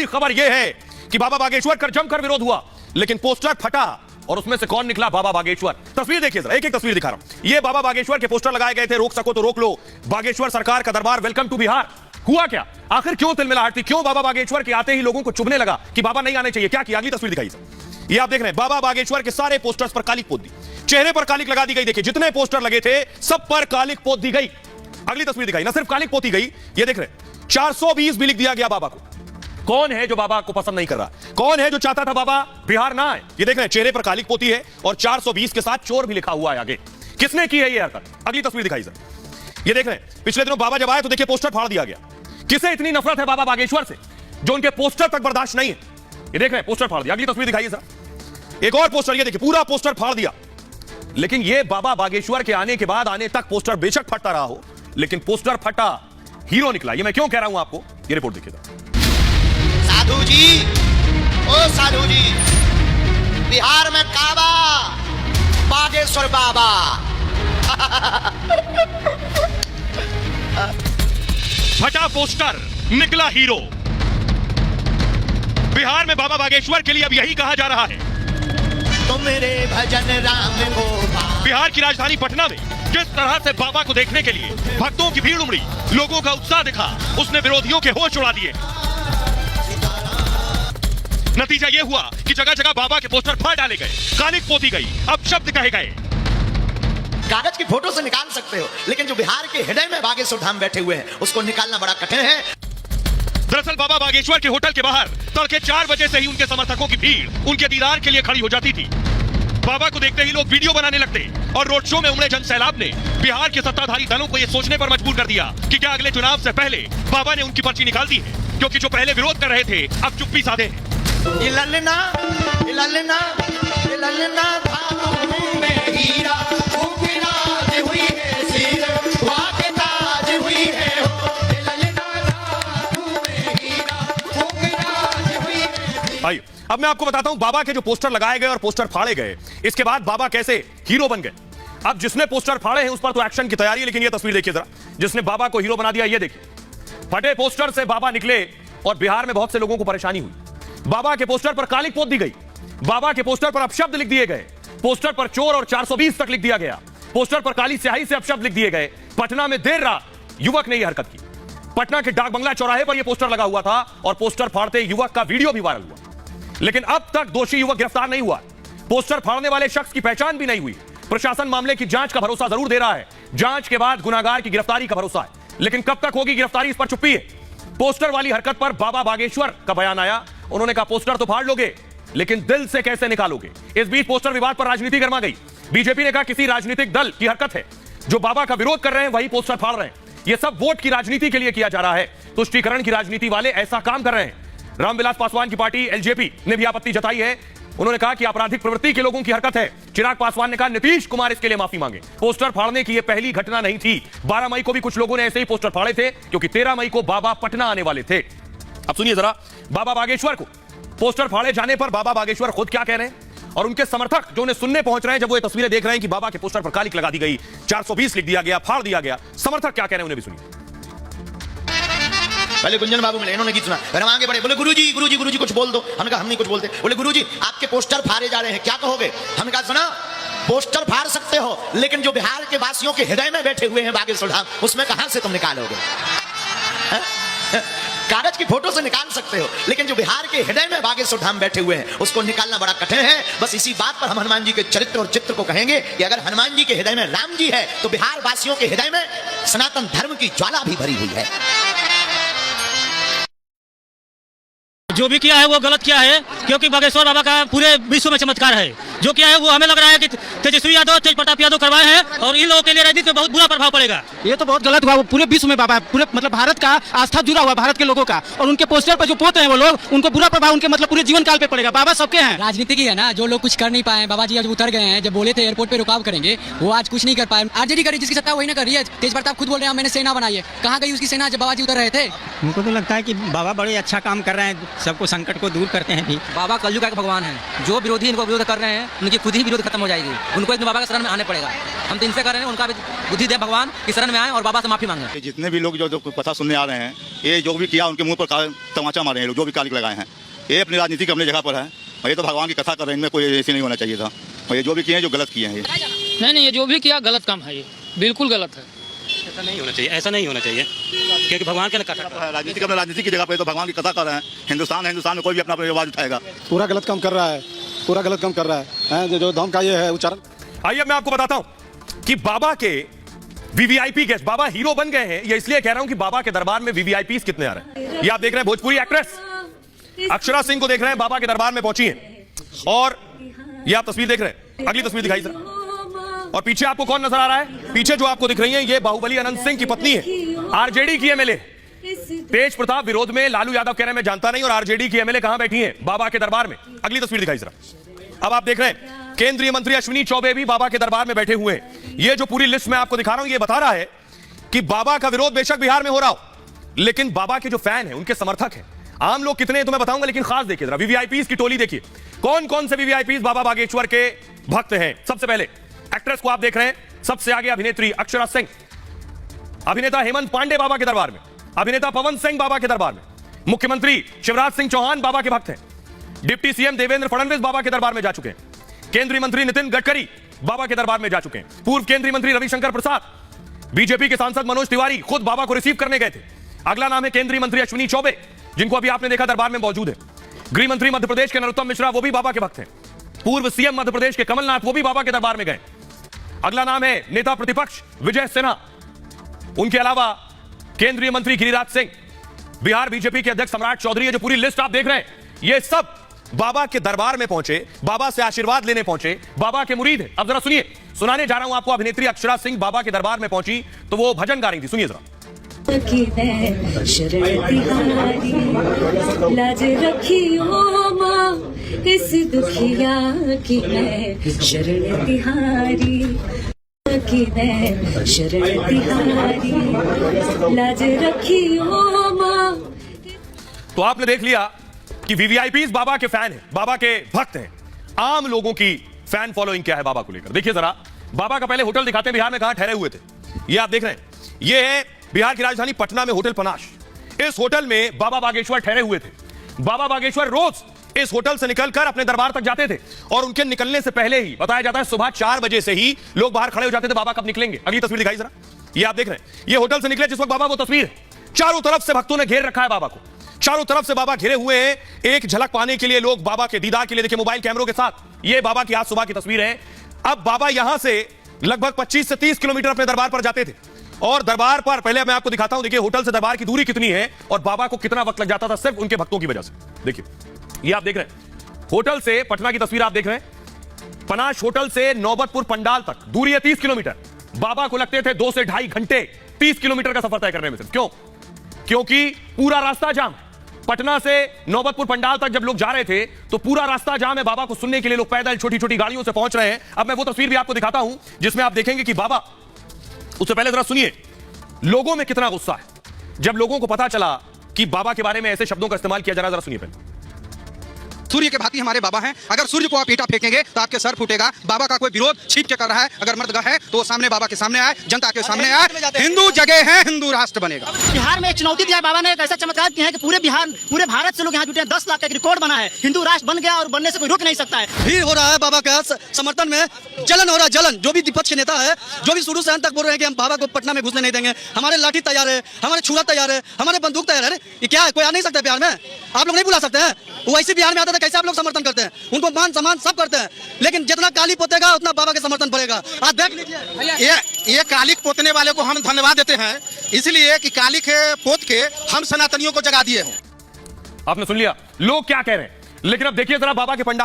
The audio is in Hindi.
बड़ी खबर यह है कि बाबा बागेश्वर का जमकर विरोध हुआ, लेकिन पोस्टर फटा और उसमें से कौन निकला? बाबा बागेश्वर। तस्वीर देखिए जरा, एक एक तस्वीर दिखा रहा हूं। ये बाबा बागेश्वर के पोस्टर लगाए गए थे, रोक सको तो रोक लो, बागेश्वर सरकार का दरबार, वेलकम टू बिहार। हुआ क्या? आखिर क्यों तिलमिलाहट थी? क्यों बाबा बागेश्वर के आते ही लोगों को चुभने लगा कि बाबा नहीं आने चाहिए? क्या किया? अगली तस्वीर दिखाई सर। ये आप देख रहे हैं, बाबा बागेश्वर के सारे पोस्टर्स पर कालिक पोत दी, चेहरे पर कालिक लगा दी गई। देखिए जितने पोस्टर लगे थे सब पर कालिक पोत दी गई। अगली तस्वीर दिखाई, ना सिर्फ कालिक पोती गई, ये देख रहे हैं 420 भी लिख दिया गया बाबा को। कौन है जो बाबा को पसंद नहीं कर रहा? कौन है जो चाहता था बाबा बिहार ना आए? ये देख रहे हैं, चेहरे पर कालिक पोती है और 420 के साथ चोर भी लिखा हुआ है आगे। किसने की है ये हरकत? अगली तस्वीर दिखाई सर। ये देख रहे हैं, पिछले दिनों बाबा जब आए तो देखिए पोस्टर फाड़ दिया गया। किसे इतनी नफरत है बाबा बागेश्वर से जो उनके पोस्टर तक बर्दाश्त नहीं है? ये देख रहे हैं, पोस्टर फाड़ दिया। अगली तस्वीर दिखाइए सर। एक और पोस्टर, ये देखिए पूरा पोस्टर फाड़ दिया। लेकिन ये बाबा बागेश्वर के आने के बाद आने तक पोस्टर बेशक फटता रहा हो, लेकिन पोस्टर फटा, हीरो निकला। ये मैं क्यों कह रहा हूं आपको, ये रिपोर्ट देखिएगा। साधु जी, ओ साधु जी, बिहार में काबा, बागेश्वर बाबा। फटा पोस्टर, निकला हीरो। बिहार में बाबा बागेश्वर के लिए अब यही कहा जा रहा है। तो मेरे भजन राम को। बिहार की राजधानी पटना में जिस तरह से बाबा को देखने के लिए भक्तों की भीड़ उमड़ी, लोगों का उत्साह दिखा, उसने विरोधियों के होश उड़ा दिए। नतीजा यह हुआ कि जगह जगह बाबा के पोस्टर फाड़ डाले गए, कालिक पोती गई, अब शब्द कहे गए। कागज की फोटो से निकाल सकते हो, लेकिन जो बिहार के हृदय में बागेश्वर धाम बैठे हुए हैं उसको निकालना बड़ा कठिन है। दरअसल बाबा बागेश्वर के होटल के बाहर तड़के 4 बजे से ही उनके समर्थकों की भीड़ उनके दीदार के लिए खड़ी हो जाती थी। बाबा को देखते ही लोग वीडियो बनाने लगते और रोड शो में उमड़े जन सैलाब ने बिहार के सत्ताधारी दलों को यह सोचने पर मजबूर कर दिया कि क्या अगले चुनाव से पहले बाबा ने उनकी पर्ची निकाल दी है, क्योंकि जो पहले विरोध कर रहे थे अब चुप्पी साधे हैं। आइए अब मैं आपको बताता हूं बाबा के जो पोस्टर लगाए गए और पोस्टर फाड़े गए, इसके बाद बाबा कैसे हीरो बन गए। अब जिसने पोस्टर फाड़े हैं उस पर तो एक्शन की तैयारी है, लेकिन यह तस्वीर देखिए जरा, जिसने बाबा को हीरो बना दिया। ये देखिए, फटे पोस्टर से बाबा निकले और बिहार में बहुत से लोगों को परेशानी हुई। बाबा के पोस्टर पर कालिक पोत दी गई, बाबा के पोस्टर पर अपशब्द लिख दिए गए, पोस्टर पर चोर और 420 तक लिख दिया गया, पोस्टर पर काली स्याही से अपशब्द लिख दिए गए। पटना में देर रात युवक ने यह हरकत की। पटना के डाक बंगला चौराहे पर यह पोस्टर लगा हुआ था और पोस्टर फाड़ते युवक का वीडियो भी वायरल हुआ, लेकिन अब तक दोषी युवक गिरफ्तार नहीं हुआ। पोस्टर फाड़ने वाले शख्स की पहचान भी नहीं हुई। प्रशासन मामले की जांच का भरोसा जरूर दे रहा है, जांच के बाद गुनाहगार की गिरफ्तारी का भरोसा है, लेकिन कब तक होगी गिरफ्तारी, इस पर चुप्पी है। पोस्टर वाली हरकत पर बाबा बागेश्वर का बयान आया, उन्होंने कहा पोस्टर तो फाड़ लोगे लेकिन दिल से कैसे निकालोगे। इस बीच पोस्टर विवाद पर राजनीति गर्मा गई। बीजेपी ने कहा किसी राजनीतिक दल की हरकत है, जो बाबा का विरोध कर रहे हैं वही पोस्टर फाड़ रहे हैं, यह सब वोट की राजनीति के लिए किया जा रहा है, तुष्टीकरण की राजनीति वाले ऐसा काम कर रहे हैं। रामविलास पासवान की पार्टी एलजेपी ने भी आपत्ति जताई है, उन्होंने कहा कि आपराधिक प्रवृत्ति के लोगों की हरकत है। चिराग पासवान ने कहा नीतीश कुमार इसके लिए माफी मांगे। पोस्टर फाड़ने की यह पहली घटना नहीं थी, 12 मई को भी कुछ लोगों ने ऐसे ही पोस्टर फाड़े थे, क्योंकि 13 मई को बाबा पटना आने वाले थे। अब सुनिए जरा, बाबा बागेश्वर को पोस्टर फाड़े जाने पर बाबा बागेश्वर खुद क्या कह रहे हैं और उनके समर्थक जो उन्हें सुनने पहुंच रहे हैं जब वो ये तस्वीरें देख रहे हैं कि बाबा के पोस्टर पर कालिक लगा दी गई, 420 लिख दिया गया, फाड़ दिया गया, समर्थक क्या कह रहे हैं उन्हें भी सुनिए। पहले गुंजन बाबू मिले, इन्होंने गीत सुना, फिर हम आगे बढ़े, बोले गुरुजी गुरुजी गुरुजी कुछ बोल दो। हमने कहा हम नहीं कुछ बोलते। बोले गुरुजी आपके पोस्टर फाड़े जा रहे हैं, क्या कहोगे? हमने कहा सुना, पोस्टर फाड़ सकते हो लेकिन जो बिहार के वासियों के हृदय में बैठे हुए हैं बागेश्वर धाम, उसमें कहां से तुम निकालोगे? कागज की फोटो से निकाल सकते हो, लेकिन जो बिहार के हृदय में बागेश्वर धाम बैठे हुए हैं उसको निकालना बड़ा कठिन है। बस इसी बात पर हम हनुमान जी के चरित्र और चित्र को कहेंगे कि अगर हनुमान जी के हृदय में राम जी है तो बिहार वासियों के हृदय में सनातन धर्म की ज्वाला भी भरी हुई है। जो भी किया है वो गलत किया है, क्योंकि बागेश्वर बाबा का पूरे विश्व में चमत्कार है। जो किया है वो हमें लग रहा है कि तेजस्वी यादव, तेज प्रताप यादव करवाए हैं और इन लोगों के लिए राजनीति पे बहुत बुरा प्रभाव पड़ेगा। ये तो बहुत गलत हुआ। वो पूरे विश्व में बाबा, पूरे मतलब भारत का आस्था जुड़ा हुआ, भारत के लोगों का, और उनके पोस्टर पर जो पोत हैं वो लोग, उनको बुरा प्रभाव उनके मतलब पूरे जीवन काल पे पड़ेगा। बाबा सबके हैं। राजनीति की है ना, जो लोग कुछ कर नहीं पाए, बाबा जी आज उतर गए हैं, जब बोले थे एयरपोर्ट पे रुकाव करेंगे, वो आज कुछ नहीं कर पाए। आरजेडी करी, जिसकी सत्ता वही ना कर रही है। तेज प्रताप खुद बोल रहे हैं मैंने सेना बनाई है, कहाँ गई उसकी सेना जब बाबा जी उतर रहे थे? उनको तो लगता है कि बाबा बड़े अच्छा काम कर रहे हैं, सबको संकट को दूर करते हैं भी। बाबा कलयुग का भगवान है, जो विरोधी इनको विरोध कर रहे हैं हैं उनकी खुद ही विरोध खत्म हो जाएगी। उनको इस बाबा के शरण में आने पड़ेगा। हम तो इनसे कर रहे हैं, उनका भी बुद्धि दे भगवान कि शरण में आए और बाबा से माफी मांगे। जितने भी लोग जो कथा सुनने आ रहे हैं, ये जो भी किया उनके मुंह पर तमाचा मारे हैं लोग, जो भी कालिक लगाए हैं, ये अपनी राजनीति के अपनी जगह पर है। और ये तो भगवान की कथा कर रहे हैं, इनमें कोई ऐसे नहीं होना चाहिए था। और ये जो भी किए हैं, जो गलत किए हैं, नहीं, ये जो भी किया गलत काम है, ये बिल्कुल गलत है। ऐसा नहीं होना चाहिए, ऐसा नहीं होना चाहिए, क्योंकि भगवान के कथा राजनीति अपने राजनीति की जगह पर तो भगवान की कथा कर रहे हैं। हिंदुस्तान में कोई भी अपना आवाज उठाएगा। पूरा गलत काम कर रहा है, पूरा गलत काम कर रहा है। जो धर्म का ये है उच्चारण। आइए मैं आपको बताता हूं कि बाबा के वीवीआईपी गेस्ट, बाबा हीरो बन गए हैं। ये इसलिए कह रहा हूं कि बाबा के दरबार में वीवीआईपी कितने आ रहे हैं। ये आप देख रहे हैं भोजपुरी एक्ट्रेस अक्षरा सिंह को देख रहे हैं, बाबा के दरबार में पहुंची है। और ये आप तस्वीर देख रहे हैं, अगली तस्वीर दिखाई जरा। और पीछे आपको कौन नजर आ रहा है? पीछे जो आपको दिख रही है, ये बाहुबली अनंत सिंह की पत्नी है, आरजेडी की एमएलए। तेज प्रताप विरोध में लालू यादव कह रहे हैं मैं जानता नहीं, और आरजेडी की एमएलए कहां बैठी है? बाबा के दरबार में। अगली तस्वीर दिखाई जरा। अब आप देख रहे हैं केंद्रीय मंत्री अश्विनी चौबे भी बाबा के दरबार में बैठे हुए हैं। ये जो पूरी लिस्ट मैं आपको दिखा रहा हूं, ये बता रहा है कि बाबा का विरोध बेशक बिहार में हो रहा हो, लेकिन बाबा के जो फैन हैं, उनके समर्थक हैं, आम लोग कितने हैं तो मैं बताऊंगा, लेकिन खास देखिए जरा वीवीआईपीज की टोली देखिए। कौन कौन से वीवीआईपीज बाबा बागेश्वर के भक्त हैं। सबसे पहले एक्ट्रेस को आप देख रहे हैं, सबसे आगे अभिनेत्री अक्षरा सिंह, अभिनेता हेमंत पांडे बाबा के दरबार में, अभिनेता पवन सिंह बाबा के दरबार में, मुख्यमंत्री शिवराज सिंह चौहान बाबा के भक्त हैं, डिप्टी सीएम देवेंद्र फडणवीस बाबा के दरबार में जा चुके हैं, केंद्रीय मंत्री नितिन गडकरी बाबा के दरबार में जा चुके हैं, पूर्व केंद्रीय मंत्री रविशंकर प्रसाद, बीजेपी के सांसद मनोज तिवारी खुद बाबा को रिसीव करने गए थे। अगला नाम है केंद्रीय मंत्री अश्विनी चौबे, जिनको अभी आपने देखा दरबार में मौजूद है। गृह मंत्री मध्य प्रदेश के नरोत्तम मिश्रा, वो भी बाबा के भक्त हैं। पूर्व सीएम मध्य प्रदेश के कमलनाथ, वो भी बाबा के दरबार में गए। अगला नाम है नेता प्रतिपक्ष विजय सिन्हा, उनके अलावा केंद्रीय मंत्री गिरिराज सिंह, बिहार बीजेपी के अध्यक्ष सम्राट चौधरी। जो पूरी लिस्ट आप देख रहे हैं, ये सब बाबा के दरबार में पहुंचे, बाबा से आशीर्वाद लेने पहुंचे, बाबा के मुरीद हैं। अब जरा सुनिए, सुनाने जा रहा हूं आपको। अभिनेत्री अक्षरा सिंह बाबा के दरबार में पहुंची तो वो भजन गा रही थी, सुनिए जरा। लाज रखियो माँ इस दुखिया की मैं शरण तिहारी, की मैं शरण तिहारी, लाज रखियो माँ। तो आपने देख लिया कि वीवीआईपीज बाबा के फैन हैं, बाबा के भक्त हैं। आम लोगों की फैन फॉलोइंग क्या है बाबा को लेकर, देखिए जरा। बाबा का पहले होटल दिखाते हैं, बिहार में कहां ठहरे हुए थे, ये आप देख रहे हैं। ये है बिहार की राजधानी पटना में होटल पनाश। इस होटल में बाबा बागेश्वर ठहरे हुए थे। बाबा बागेश्वर रोज इस होटल से निकलकर अपने दरबार तक जाते थे, और उनके निकलने से पहले ही बताया जाता है सुबह 4 बजे से ही लोग बाहर खड़े हो जाते थे, बाबा कब निकलेंगे। अगली तस्वीर दिखाई जरा, ये आप देख रहे हैं। ये होटल से निकले जिस वक्त बाबा, वो तस्वीर है। चारों तरफ से भक्तों ने घेर रखा है बाबा को, चारों तरफ से बाबा घिरे हुए हैं। एक झलक पाने के लिए लोग बाबा के दीदार के लिए, देखिए मोबाइल कैमरों के साथ। ये बाबा की आज सुबह की तस्वीर है। अब बाबा यहां से लगभग 25 से 30 किलोमीटर अपने दरबार पर जाते थे, और दरबार पर पहले मैं आपको दिखाता हूं, देखिए होटल से दरबार की दूरी कितनी है और बाबा को कितना वक्त लग जाता था सिर्फ उनके भक्तों की वजह से। देखिए ये आप देख रहे हैं, होटल से पटना की तस्वीर आप देख रहे हैं। पनाश होटल से नौबतपुर पंडाल तक दूरी है 30 किलोमीटर। बाबा को लगते थे 2 से 2.5 घंटे 30 किलोमीटर का सफर तय करने में। सिर्फ क्यों? क्योंकि पूरा रास्ता जाम। पटना से नौबतपुर पंडाल तक जब लोग जा रहे थे तो पूरा रास्ता जाम है। बाबा को सुनने के लिए लोग पैदल छोटी छोटी गाड़ियों से पहुंच रहे हैं। अब मैं वो तस्वीर भी आपको दिखाता हूं जिसमें आप देखेंगे कि बाबा, उससे पहले जरा सुनिए लोगों में कितना गुस्सा है जब लोगों को पता चला कि बाबा के बारे में ऐसे शब्दों का इस्तेमाल किया जा रहा है। जरा सुनिए पहले। सूर्य के भांति हमारे बाबा हैं। अगर सूर्य को आप ईंटा फेंकेंगे तो आपके सर फूटेगा। बाबा का कोई विरोध छिप के कर रहा है, अगर मर्दगा है तो सामने बाबा के सामने आए, जनता के सामने आए। हिंदू जगह है, हिंदू राष्ट्र बनेगा। बिहार में एक चुनौती दिया बाबा ने, एक ऐसा चमत्कार किया है कि पूरे बिहार, पूरे भारत से लोग यहाँ जुटे हैं। 10 लाख का एक रिकॉर्ड बना है। हिंदू राष्ट्र बन गया और बनने से कोई रोक नहीं सकता है। भीड़ हो रहा है बाबा का समर्थन में, जलन हो रहा है। जलन जो भी विपक्ष के नेता है, जो भी शुरू से अंत तक बोल रहे हैं कि हम बाबा को पटना में घुसने नहीं देंगे, हमारे लाठी तैयार है, हमारे छुरा तैयार है, हमारे बंदूक तैयार है। ये क्या है? कोई आ नहीं सकता बिहार में? आप लोग नहीं बुला सकते हैं? वो ऐसे बिहार में आता था, कैसे आप लोग समर्थन करते हैं? उनको मान सम्मान सब करते हैं, लेकिन जितना काली पोतेगा उतना बाबा के समर्थन बढ़ेगा। आप देख लीजिए, ये कालिक पोतने वाले को हम धन्यवाद देते हैं, इसलिए कि कालिक पोत के हम सनातनियों को जगा दिए हो। आपने सुन लिया लोग क्या कह रहे हैं, लेकिन अब देखिए जरा बाबा के पंडाल